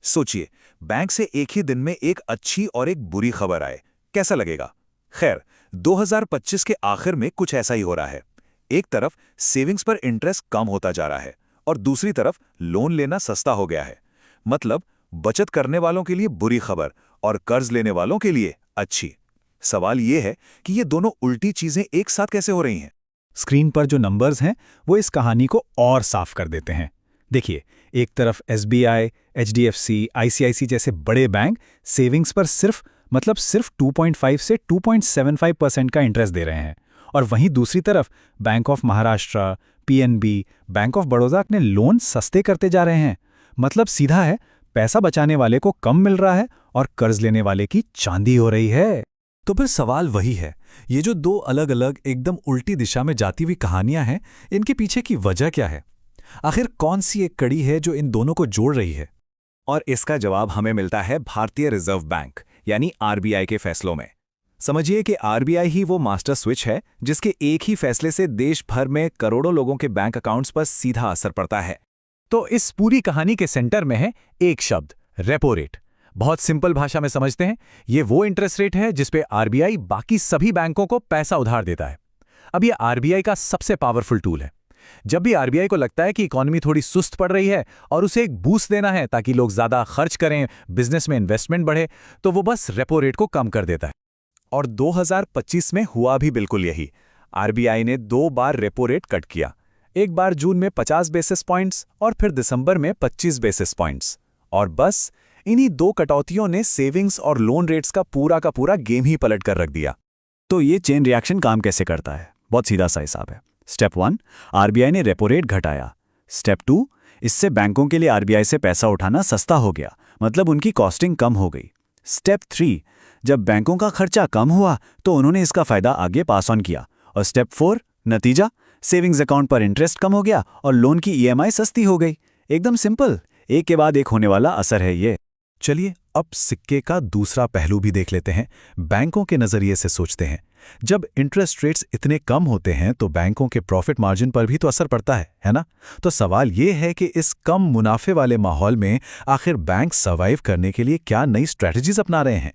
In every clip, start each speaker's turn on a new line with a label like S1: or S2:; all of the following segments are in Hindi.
S1: सोचिए, बैंक से एक ही दिन में एक अच्छी और एक बुरी खबर आए, कैसा लगेगा? खैर, 2025 के आखिर में कुछ ऐसा ही हो रहा है। एक तरफ सेविंग्स पर इंटरेस्ट कम होता जा रहा है और दूसरी तरफ लोन लेना सस्ता हो गया है। मतलब बचत करने वालों के लिए बुरी खबर और कर्ज लेने वालों के लिए अच्छी। सवाल यह है कि ये दोनों उल्टी चीजें एक साथ कैसे हो रही हैं?
S2: स्क्रीन पर जो नंबर्स हैं वो इस कहानी को और साफ कर देते हैं। देखिए, एक तरफ एसबीआई, एचडीएफसी, आईसीआईसी जैसे बड़े बैंक सेविंग्स पर सिर्फ 2.5 से 2.75% का इंटरेस्ट दे रहे हैं, और वहीं दूसरी तरफ bank of Maharashtra, PNB, bank of Baroda अपने लोन सस्ते करते जा रहे हैं। मतलब सीधा है, पैसा बचाने वाले को कम मिल रहा है और कर्ज लेने वाले की चांदी हो रही है।
S3: तो फिर सवाल वही है, ये जो दो अलग अलग एकदम उल्टी दिशा में जाती हुई कहानियां हैं, इनके पीछे की वजह क्या है? आखिर कौन सी एक कड़ी है जो इन दोनों को जोड़ रही है?
S1: और इसका जवाब हमें मिलता है भारतीय रिजर्व बैंक यानी आरबीआई के फैसलों में। समझिए कि आरबीआई ही वो मास्टर स्विच है जिसके एक ही फैसले से देश भर में करोड़ों लोगों के बैंक अकाउंट्स पर सीधा असर पड़ता है।
S3: तो इस पूरी कहानी के सेंटर में है एक शब्द, रेपो रेट। बहुत सिंपल भाषा में समझते हैं, ये वो इंटरेस्ट रेट है जिस पे आरबीआई बाकी सभी बैंकों को पैसा उधार देता है। अब ये आरबीआई का सबसे पावरफुल टूल है। जब भी आरबीआई को लगता है कि इकोनॉमी थोड़ी सुस्त पड़ रही है और उसे एक बूस्ट देना है ताकि लोग ज्यादा खर्च करें, बिजनेस में इन्वेस्टमेंट बढ़े, तो वो बस रेपो रेट को कम कर देता है।
S1: और 2025 में हुआ भी बिल्कुल यही। आरबीआई ने 2 बार रेपो रेट कट किया, एक बार जून में 50 बेसिस पॉइंट्स और फिर दिसंबर में 25 बेसिस पॉइंट्स। और बस इन्हीं 2 कटौतियों ने सेविंग्स और लोन रेट्स का पूरा गेम ही पलट कर रख दिया।
S3: तो ये चेन रिएक्शन काम कैसे करता है? बहुत सीधा सा हिसाब है। स्टेप 1, आरबीआई ने रेपो रेट घटाया। स्टेप 2, इससे बैंकों के लिए आरबीआई से पैसा उठाना सस्ता हो गया, मतलब उनकी कॉस्टिंग कम हो गई। स्टेप 3, जब बैंकों का खर्चा कम हुआ तो उन्होंने इसका फायदा आगे पास ऑन किया। और स्टेप 4, नतीजा, सेविंग्स अकाउंट पर इंटरेस्ट कम हो गया और लोन की ईएमआई सस्ती हो गई। एकदम सिंपल, एक के बाद एक होने वाला असर है ये।
S2: चलिए अब सिक्के का दूसरा पहलू भी देख लेते हैं। बैंकों के नजरिए से सोचते हैं, जब इंटरेस्ट रेट्स इतने कम होते हैं तो बैंकों के प्रॉफिट मार्जिन पर भी तो असर पड़ता है ना? तो सवाल ये है कि इस कम मुनाफे वाले माहौल में आखिर बैंक सर्वाइव करने के लिए क्या नई स्ट्रैटेजीज अपना रहे हैं?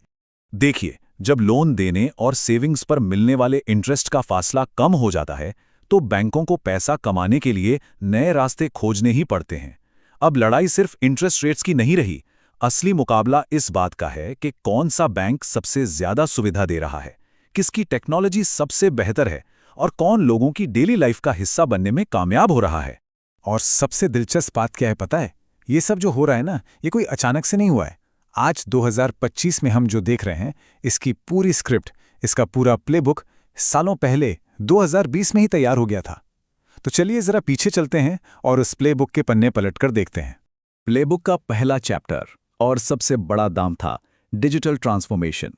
S1: देखिए, जब लोन देने और सेविंग्स पर मिलने वाले इंटरेस्ट का फासला कम हो जाता है तो बैंकों को पैसा कमाने के लिए नए रास्ते खोजने ही पड़ते हैं। अब लड़ाई सिर्फ इंटरेस्ट रेट्स की नहीं रही, असली मुकाबला इस बात का है कि कौन सा बैंक सबसे ज्यादा सुविधा दे रहा है, किसकी टेक्नोलॉजी सबसे बेहतर है और कौन लोगों की डेली लाइफ का हिस्सा बनने में कामयाब हो रहा है।
S2: और सबसे दिलचस्प बात क्या है पता है? ये सब जो हो रहा है ना, ये कोई अचानक से नहीं हुआ है। आज 2025 में हम जो देख रहे हैं, इसकी पूरी स्क्रिप्ट, इसका पूरा प्लेबुक सालों पहले 2020 में ही तैयार हो गया था। तो चलिए जरा पीछे चलते हैं और उस प्लेबुक के पन्ने पलटकर देखते हैं।
S3: प्लेबुक का पहला चैप्टर और सबसे बड़ा दाम था डिजिटल ट्रांसफॉर्मेशन।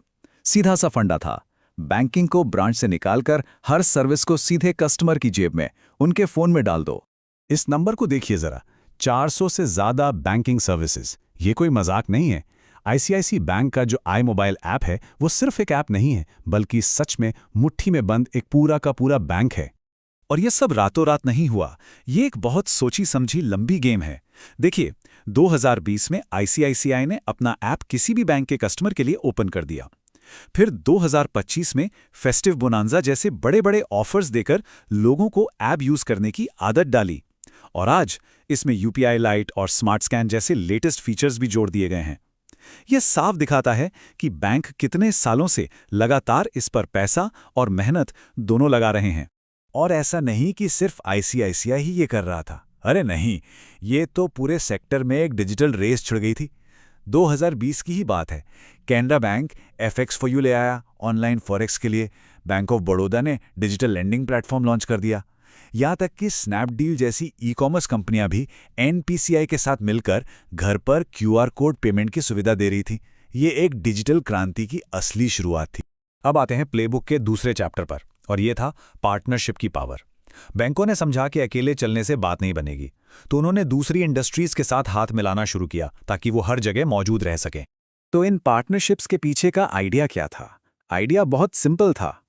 S3: सीधा सा फंडा था, बैंकिंग को ब्रांच से निकालकर हर सर्विस को सीधे कस्टमर की जेब में, उनके फोन में डाल दो।
S2: इस नंबर को देखिए जरा, 400 से ज्यादा बैंकिंग सर्विसेज। ये कोई मजाक नहीं है। आईसीआईसी बैंक का जो आई मोबाइल ऐप है वो सिर्फ एक ऐप नहीं है, बल्कि सच में मुट्ठी में बंद एक पूरा का पूरा बैंक है।
S1: और ये सब रातों रात नहीं हुआ, ये एक बहुत सोची समझी लंबी गेम है। देखिए, 2020 में आईसीआईसीआई ने अपना ऐप किसी भी बैंक के कस्टमर के लिए ओपन कर दिया। फिर 2025 में फेस्टिव बोनांजा जैसे बड़े बड़े ऑफर्स देकर लोगों को ऐप यूज करने की आदत डाली। और आज इसमें यूपीआई लाइट और स्मार्ट स्कैन जैसे लेटेस्ट फीचर्स भी जोड़ दिए गए हैं। यह साफ दिखाता है कि बैंक कितने सालों से लगातार इस पर पैसा और मेहनत दोनों लगा रहे हैं।
S3: और ऐसा नहीं कि सिर्फ आईसीआईसीआई ही ये कर रहा था। अरे नहीं, ये तो पूरे सेक्टर में एक डिजिटल रेस छिड़ गई थी। 2020 की ही बात है। Canara bank FX for you ले आया ऑनलाइन फॉरेक्स के लिए। बैंक ऑफ बड़ौदा ने डिजिटल लेंडिंग प्लेटफॉर्म लॉन्च कर दिया। यहाँ तक कि स्नैपडील जैसी ई-कॉमर्स कंपनियां भी एनपीसीआई के साथ मिलकर घर पर क्यूआर कोड पेमेंट की सुविधा दे रही थी। ये एक डिजिटल क्रांति की असली शुरुआत थी।
S2: अब आते हैं प्लेबुक के दूसरे चैप्टर पर, और ये था पार्टनरशिप की पावर। बैंकों ने समझा कि अकेले चलने से बात नहीं बनेगी, तो उन्होंने दूसरी इंडस्ट्रीज के साथ हाथ मिलाना शुरू किया ताकि वो हर जगह मौजूद रह सकें।
S3: तो इन पार्टनरशिप्स के पीछे का आइडिया क्या था? आइडिया बहुत सिंपल था।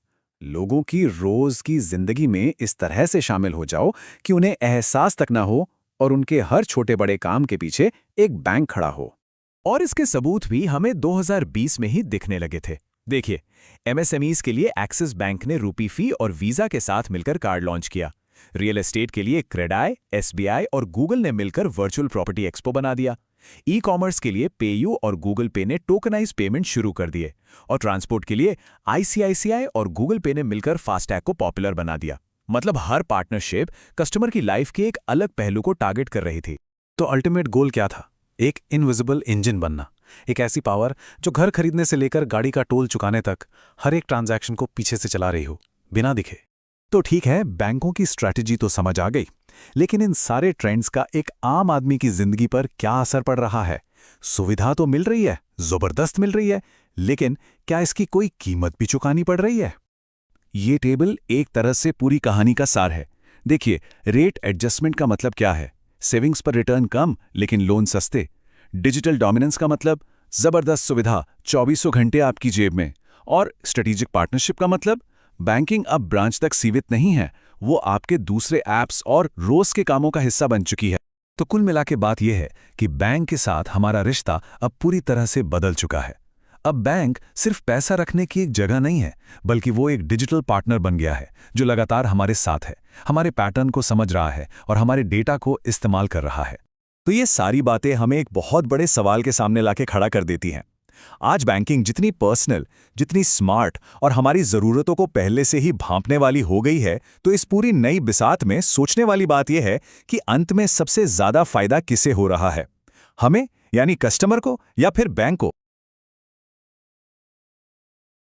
S3: लोगों की रोज की जिंदगी में इस तरह से शामिल हो जाओ कि उन्हें एहसास तक ना हो और उनके हर छोटे बड़े काम के पीछे एक बैंक खड़ा हो। और इसके सबूत भी हमें 2020 में ही दिखने लगे थे। देखिए, एमएसएमईज के लिए एक्सिस बैंक ने रूपी फी और वीजा के साथ मिलकर कार्ड लॉन्च किया। रियल एस्टेट के लिए क्रेडाई, एसबीआई और गूगल ने मिलकर वर्चुअल प्रॉपर्टी एक्सपो बना दिया। ई कॉमर्स के लिए पेयू और गूगल पे ने टोकनाइज पेमेंट शुरू कर दिए। और ट्रांसपोर्ट के लिए आईसीआईसीआई और गूगल पे ने मिलकर फास्टैग को पॉपुलर बना दिया। मतलब हर पार्टनरशिप कस्टमर की लाइफ के एक अलग पहलू को टारगेट कर रही थी।
S2: तो अल्टीमेट गोल क्या था? एक इनविजिबल इंजन बनना, एक ऐसी पावर जो घर खरीदने से लेकर गाड़ी का टोल चुकाने तक हर एक ट्रांजैक्शन को पीछे से चला रही हो, बिना दिखे।
S3: तो ठीक है, बैंकों की स्ट्रैटेजी तो समझ आ गई, लेकिन इन सारे ट्रेंड्स का एक आम आदमी की जिंदगी पर क्या असर पड़ रहा है? सुविधा तो मिल रही है, जबरदस्त मिल रही है, लेकिन क्या इसकी कोई कीमत भी चुकानी पड़ रही है?
S1: ये टेबल एक तरह से पूरी कहानी का सार है। देखिए, रेट एडजस्टमेंट का मतलब क्या है? सेविंग्स पर रिटर्न कम लेकिन लोन सस्ते। डिजिटल डोमिनेंस का मतलब जबरदस्त सुविधा 2400 घंटे आपकी जेब में। और स्ट्रेटेजिक पार्टनरशिप का मतलब बैंकिंग अब ब्रांच तक सीमित नहीं है, वो आपके दूसरे ऐप्स और रोज के कामों का हिस्सा बन चुकी है।
S2: तो कुल मिला के बात यह है कि बैंक के साथ हमारा रिश्ता अब पूरी तरह से बदल चुका है। अब बैंक सिर्फ पैसा रखने की एक जगह नहीं है, बल्कि वो एक डिजिटल पार्टनर बन गया है जो लगातार हमारे साथ है, हमारे पैटर्न को समझ रहा है और हमारे डेटा को इस्तेमाल कर रहा है।
S3: तो ये सारी बातें हमें एक बहुत बड़े सवाल के सामने लाके खड़ा कर देती हैं। आज बैंकिंग जितनी पर्सनल, जितनी स्मार्ट और हमारी ज़रूरतों को पहले से ही भांपने वाली हो गई है, तो इस पूरी नई बिसात में सोचने वाली बात यह है कि अंत में सबसे ज़्यादा फायदा किसे हो रहा है? हमें, यानी कस्टमर को, या फिर बैंक को?